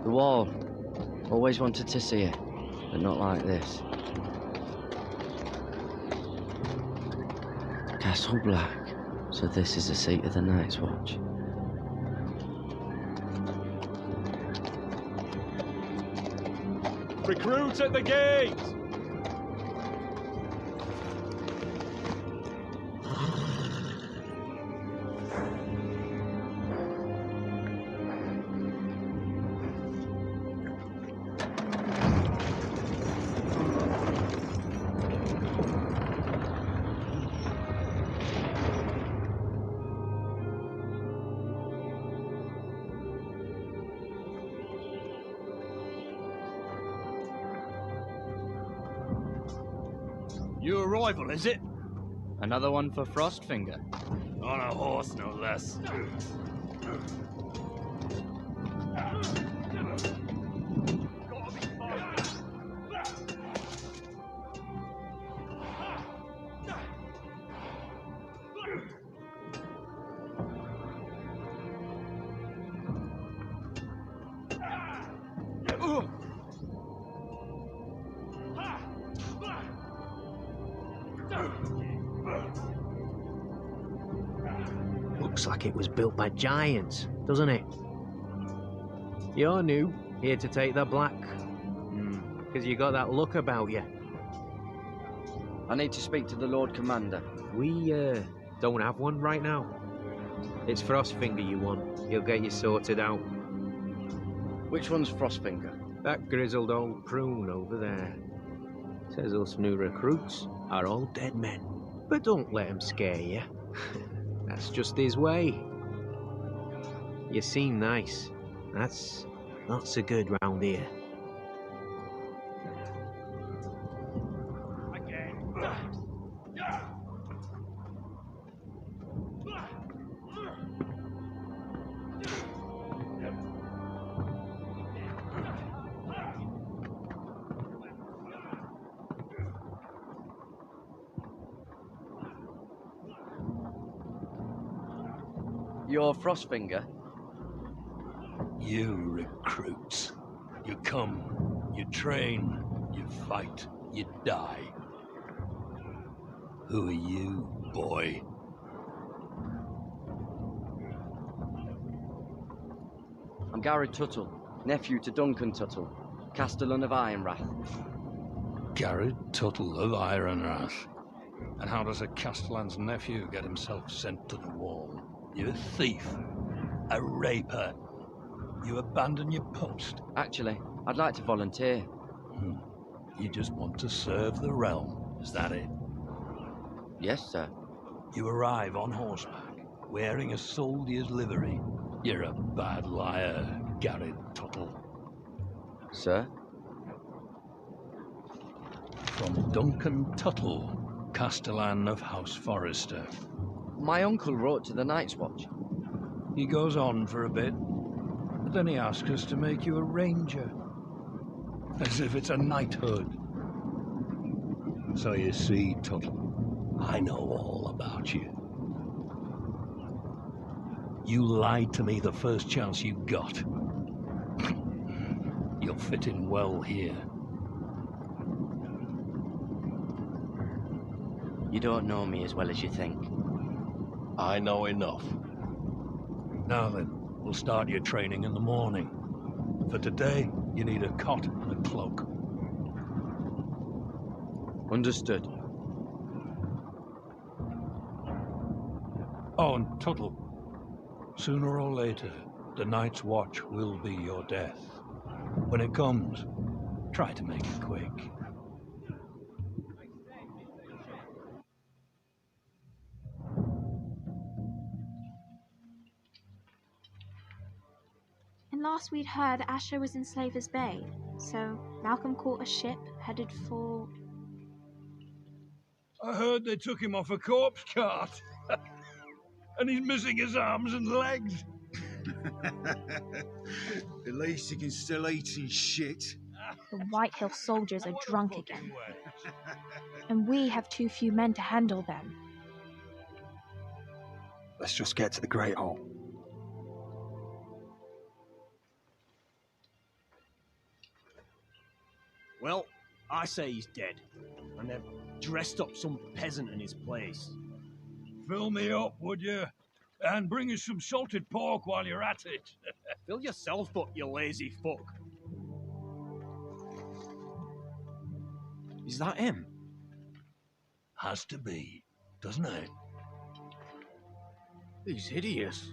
The wall. Always wanted to see it, but not like this. Castle black. So this is the seat of the Night's Watch. Recruit at the gate! New arrival, is it? Another one for Frostfinger. On a horse, no less. Looks like it was built by giants, doesn't it? You're new, here to take the black. Because you got that look about you. I need to speak to the Lord Commander. We, don't have one right now. It's Frostfinger you want. He'll get you sorted out. Which one's Frostfinger? That grizzled old prune over there. Says us new recruits are all dead men. But don't let him scare you. That's just his way. You seem nice. That's not so good round here. You're Frostfinger? You recruits. You come, you train, you fight, you die. Who are you, boy? I'm Gary Tuttle, nephew to Duncan Tuttle, Castellan of Ironrath. Gary Tuttle of Ironrath. And how does a Castellan's nephew get himself sent to the wall? You're a thief, a raper. You abandon your post. Actually, I'd like to volunteer. You just want to serve the realm, is that it? Yes, sir. You arrive on horseback, wearing a soldier's livery. You're a bad liar, Gary Tuttle. Sir? From Duncan Tuttle, Castellan of House Forrester. My uncle wrote to the Night's Watch. He goes on for a bit, but then he asks us to make you a ranger. As if it's a knighthood. So you see, Tuttle, I know all about you. You lied to me the first chance you got. You'll fit in well here. You don't know me as well as you think. I know enough. Now then, we'll start your training in the morning. For today, you need a cot and a cloak. Understood. Oh, and Tuttle, sooner or later, the Night's Watch will be your death. When it comes, try to make it quick. And last we'd heard, Asher was in Slaver's Bay, so Malcolm caught a ship headed for... I heard they took him off a corpse cart. And he's missing his arms and legs. At least he can still eat his shit. The White Hill soldiers are drunk again. And we have too few men to handle them. Let's just get to the Great Hall. I say he's dead, and they've dressed up some peasant in his place. Fill me up, would you? And bring us some salted pork while you're at it. Fill yourself up, you lazy fuck. Is that him? Has to be, doesn't it? He's hideous.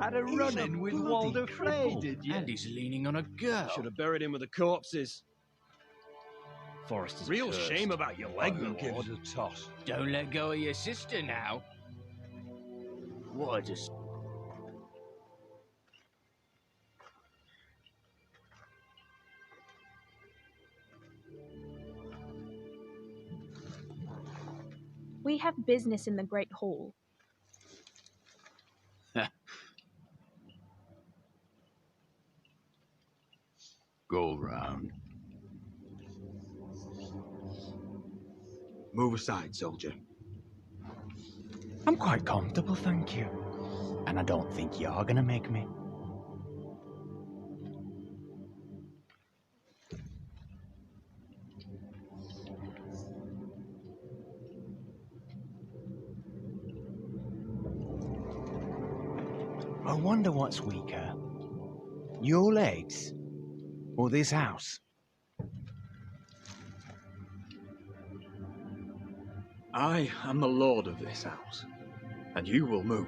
Had a run-in with Walder Frey, did you? And he's leaning on a girl. Should have buried him with the corpses. Forest is Real cursed. shame about your leg, Who my gives lord. a toss? Don't let go of your sister now. What a just... We have business in the Great Hall. Go round. Move aside, soldier. I'm quite comfortable, thank you. And I don't think you're gonna make me. I wonder what's weaker. Your legs? Or this house? I am the lord of this house, and you will move.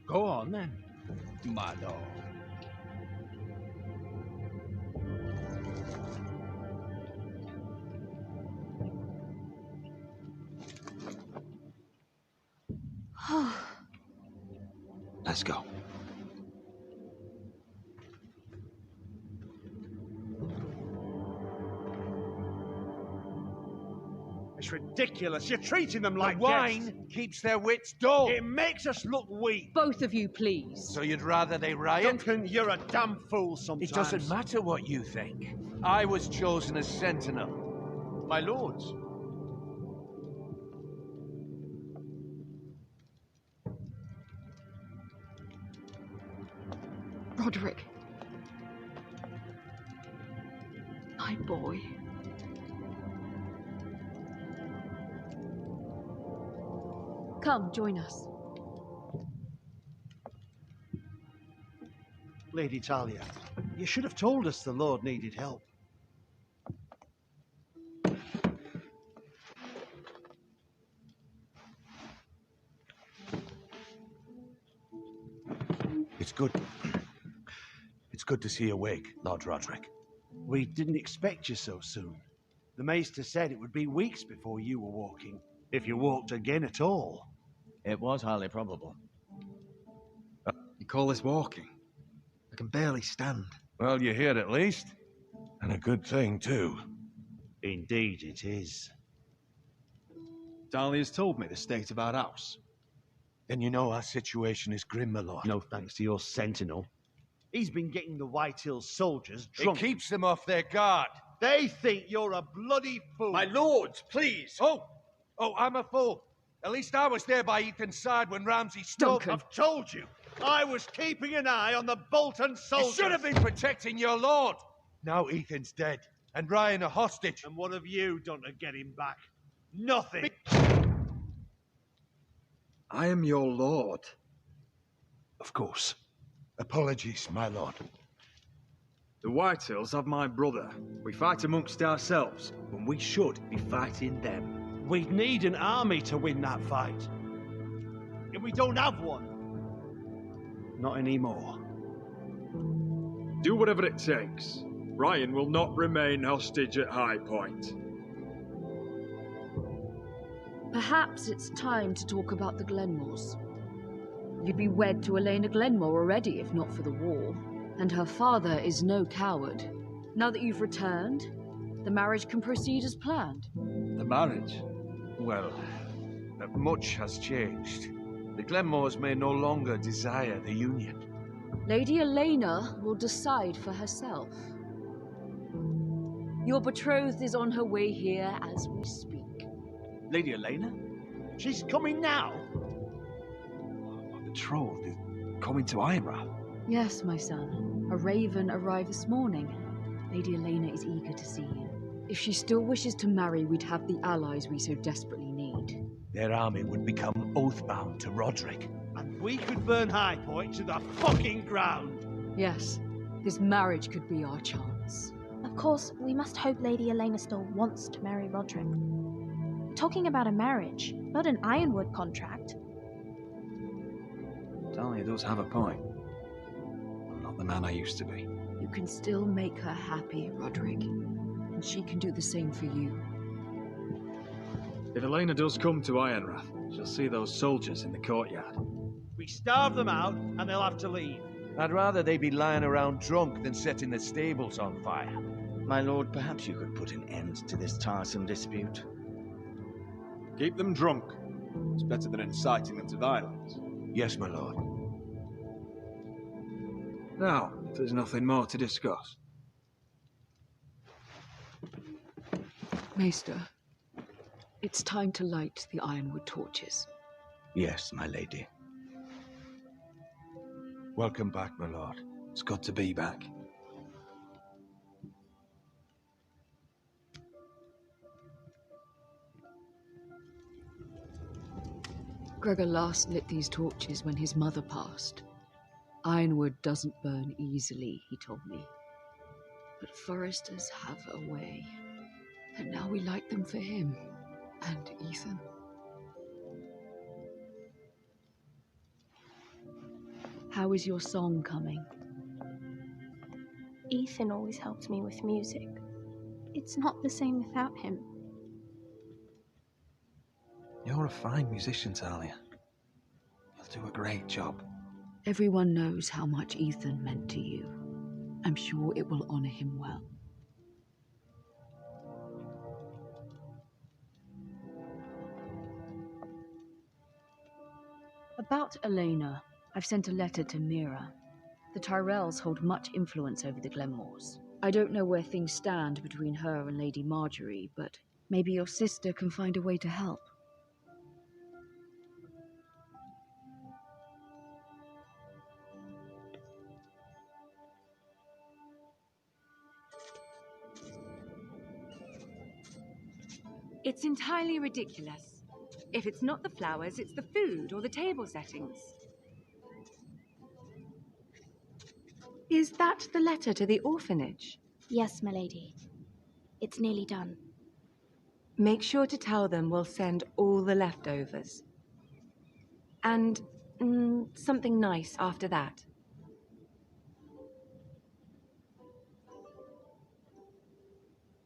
Go on then, my lord. Let's go. It's ridiculous. You're treating them like Wine keeps their wits dull. guests. It makes us look weak. Both of you, please. So you'd rather they riot? Duncan, you're a damn fool sometimes. It doesn't matter what you think. I was chosen as sentinel. My lords. Roderick. My boy. Come, join us. Lady Talia, you should have told us the Lord needed help. It's good. It's good to see you awake, Lord Roderick. We didn't expect you so soon. The Maester said it would be weeks before you were walking, if you walked again at all. It was highly probable. You call this walking? I can barely stand. Well, you're here at least. And a good thing, too. Indeed it is. Dahlia's told me the state of our house. Then you know our situation is grim, my lord. No thanks to your sentinel. He's been getting the White Hills soldiers drunk. It keeps them off their guard. They think you're a bloody fool. My lords, please! Oh, I'm a fool. At least I was there by Ethan's side when Ramsay stole... Duncan. I've told you. I was keeping an eye on the Bolton soldiers. You should have been protecting your lord. Now Ethan's dead, and Ryan a hostage. And what have you done to get him back? Nothing. I am your lord. Of course. Apologies, my lord. The Whitehills have my brother. We fight amongst ourselves, when we should be fighting them. We'd need an army to win that fight. And we don't have one. Not anymore. Do whatever it takes. Ryan will not remain hostage at High Point. Perhaps it's time to talk about the Glenmores. You'd be wed to Elena Glenmore already if not for the war. And her father is no coward. Now that you've returned, the marriage can proceed as planned. The marriage? Well, much has changed. The Glenmores may no longer desire the union. Lady Elena will decide for herself. Your betrothed is on her way here as we speak. Lady Elena? She's coming now? My betrothed is coming to Ironrath. Yes, my son. A raven arrived this morning. Lady Elena is eager to see you. If she still wishes to marry, we'd have the allies we so desperately need. Their army would become oath-bound to Roderick. And we could burn High Point to the fucking ground! Yes, this marriage could be our chance. Of course, we must hope Lady Elena still wants to marry Roderick. We're talking about a marriage, not an ironwood contract. Talia does have a point. I'm not the man I used to be. You can still make her happy, Roderick. And she can do the same for you. If Elena does come to Ironrath, she'll see those soldiers in the courtyard. We starve them out, and they'll have to leave. I'd rather they be lying around drunk than setting the stables on fire. My lord, perhaps you could put an end to this tiresome dispute. Keep them drunk. It's better than inciting them to violence. Yes, my lord. Now, if there's nothing more to discuss. Maester, it's time to light the ironwood torches. Yes, my lady. Welcome back, my lord. It's good to be back. Gregor last lit these torches when his mother passed. Ironwood doesn't burn easily, he told me. But foresters have a way. And now we light them for him and Ethan. How is your song coming? Ethan always helps me with music. It's not the same without him. You're a fine musician, Talia. You'll do a great job. Everyone knows how much Ethan meant to you. I'm sure it will honor him well. About Elena, I've sent a letter to Mira. The Tyrells hold much influence over the Glenmores. I don't know where things stand between her and Lady Marjorie, but maybe your sister can find a way to help. It's entirely ridiculous. If it's not the flowers, it's the food or the table settings. Is that the letter to the orphanage? Yes, my lady. It's nearly done. Make sure to tell them we'll send all the leftovers. And something nice after that.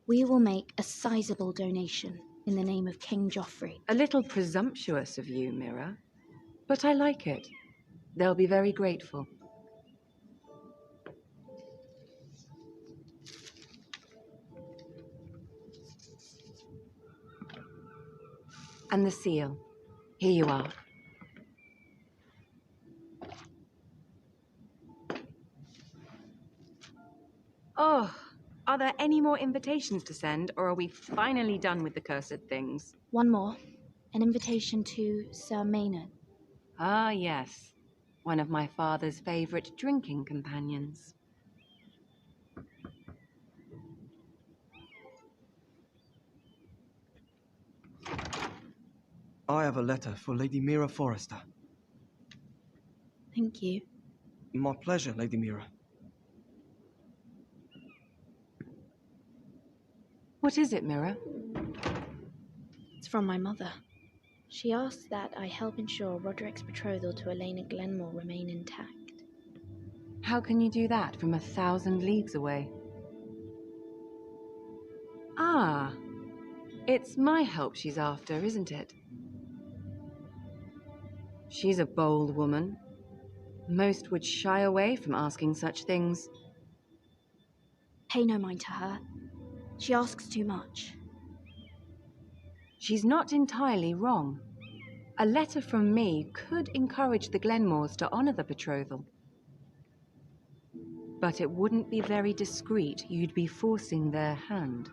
We will make a sizable donation in the name of King Joffrey. A little presumptuous of you, Mira. But I like it. They'll be very grateful. And the seal. Here you are. Oh, are there any more invitations to send, or are we finally done with the cursed things? One more. An invitation to Sir Maynard. Ah, yes. One of my father's favorite drinking companions. I have a letter for Lady Mira Forrester. Thank you. My pleasure, Lady Mira. What is it, Mira? It's from my mother. She asks that I help ensure Roderick's betrothal to Elena Glenmore remain intact. How can you do that from 1,000 leagues away? Ah, it's my help she's after, isn't it? She's a bold woman. Most would shy away from asking such things. Pay no mind to her. She asks too much. She's not entirely wrong. A letter from me could encourage the Glenmores to honor the betrothal. But it wouldn't be very discreet. You'd be forcing their hand.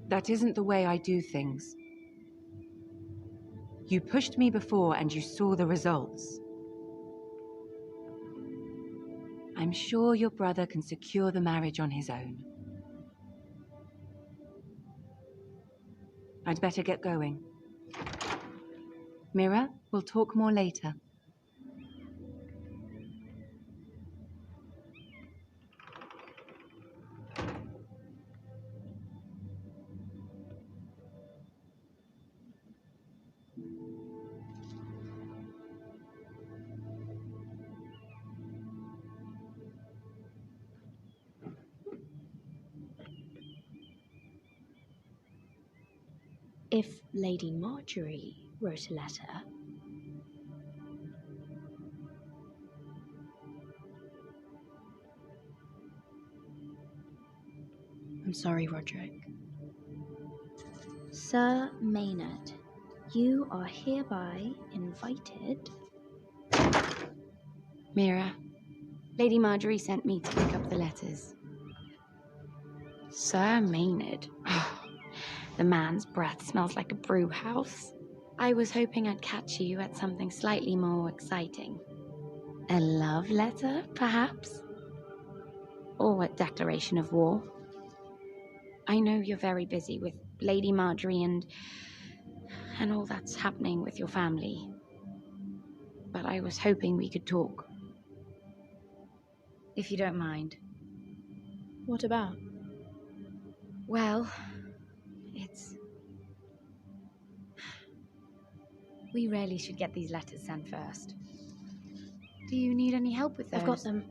That isn't the way I do things. You pushed me before and you saw the results. I'm sure your brother can secure the marriage on his own. I'd better get going. Mira, we'll talk more later. If Lady Marjorie wrote a letter, I'm sorry, Roderick. Sir Maynard, you are hereby invited. Mira, Lady Marjorie sent me to pick up the letters. Sir Maynard. The man's breath smells like a brew house. I was hoping I'd catch you at something slightly more exciting. A love letter, perhaps? Or a declaration of war. I know you're very busy with Lady Marjorie and all that's happening with your family. But I was hoping we could talk. If you don't mind. What about? Well, we really should get these letters sent first. Do you need any help with those? I've got them.